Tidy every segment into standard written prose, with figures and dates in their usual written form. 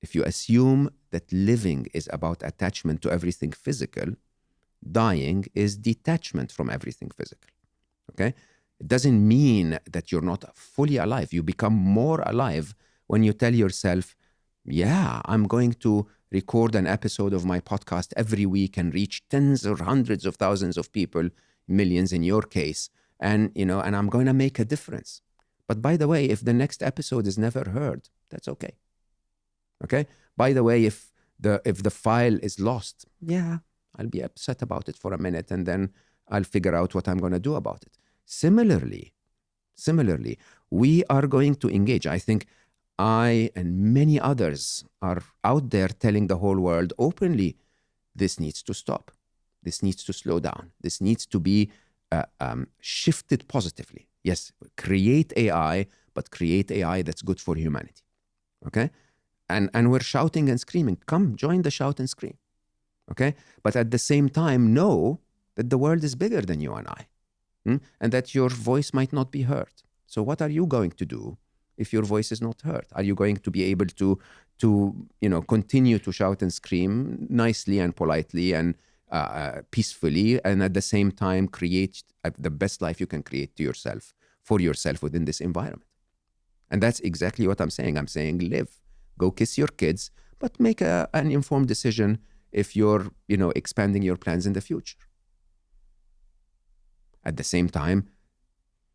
if you assume that living is about attachment to everything physical, dying is detachment from everything physical, okay? It doesn't mean that you're not fully alive. You become more alive when you tell yourself, yeah, I'm going to record an episode of my podcast every week and reach tens or hundreds of thousands of people, millions in your case, and I'm going to make a difference. But by the way, if the next episode is never heard, that's okay. Okay? By the way, if the file is lost, yeah, I'll be upset about it for a minute and then I'll figure out what I'm going to do about it. Similarly, we are going to engage. I think I and many others are out there telling the whole world openly, this needs to stop. This needs to slow down. This needs to be shifted positively. Yes, create AI, but create AI that's good for humanity. Okay? And we're shouting and screaming. Come, join the shout and scream. Okay? But at the same time, know that the world is bigger than you and I. And that your voice might not be heard. So what are you going to do if your voice is not heard? Are you going to be able to continue to shout and scream nicely and politely and peacefully, and at the same time create the best life you can create for yourself within this environment? And that's exactly what I'm saying. I'm saying live, go kiss your kids, but make an informed decision if you're expanding your plans in the future. At the same time,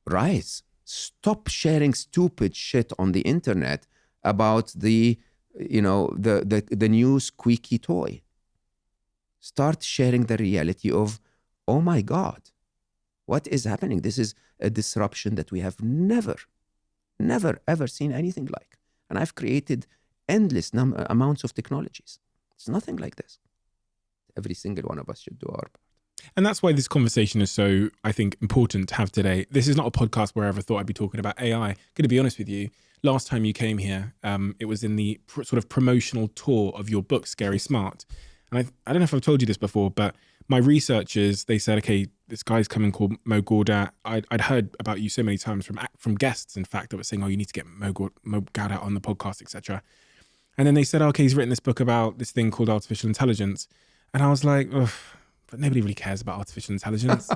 rise. Stop sharing stupid shit on the internet about the new squeaky toy. Start sharing the reality of, oh my God, what is happening? This is a disruption that we have never, ever seen anything like. And I've created endless amounts of technologies. It's nothing like this. Every single one of us should do our part. And that's why this conversation is so, I think, important to have today. This is not a podcast where I ever thought I'd be talking about AI. I'm going to be honest with you. Last time you came here, it was in the sort of promotional tour of your book, Scary Smart. And I don't know if I've told you this before, but my researchers, they said, okay, this guy's coming called Mo Gawdat. I'd heard about you so many times from guests, in fact, that were saying, oh, you need to get Mo Gawdat on the podcast, etc. And then they said, okay, he's written this book about this thing called artificial intelligence. And I was like, ugh. But nobody really cares about artificial intelligence.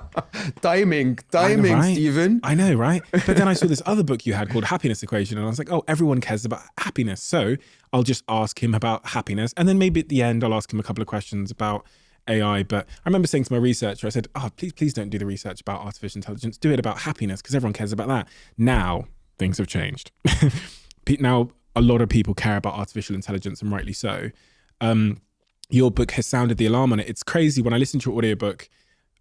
Timing, right? Stephen. I know, right? But then I saw this other book you had called Happiness Equation, and I was like, oh, everyone cares about happiness. So I'll just ask him about happiness. And then maybe at the end, I'll ask him a couple of questions about AI. But I remember saying to my researcher, I said, oh, please don't do the research about artificial intelligence. Do it about happiness, because everyone cares about that. Now, things have changed. Now, a lot of people care about artificial intelligence, and rightly so. Your book has sounded the alarm on it. It's crazy. When I listened to your audiobook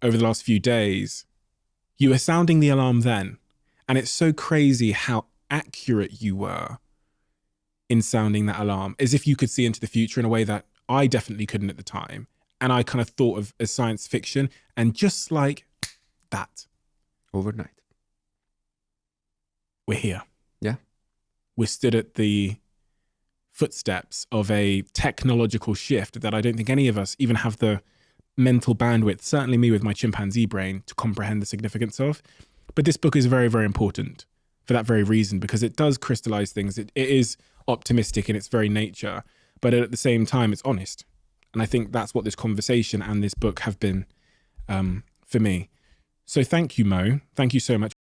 over the last few days, you were sounding the alarm then. And it's so crazy how accurate you were in sounding that alarm, as if you could see into the future in a way that I definitely couldn't at the time. And I kind of thought of as science fiction, and just like that. Overnight. We're here. Yeah. We're stood at the footsteps of a technological shift that I don't think any of us even have the mental bandwidth, certainly me with my chimpanzee brain, to comprehend the significance of. But this book is very, very important for that very reason, because it does crystallize things. It is optimistic in its very nature, but at the same time, it's honest. And I think that's what this conversation and this book have been for me. So thank you, Mo. Thank you so much.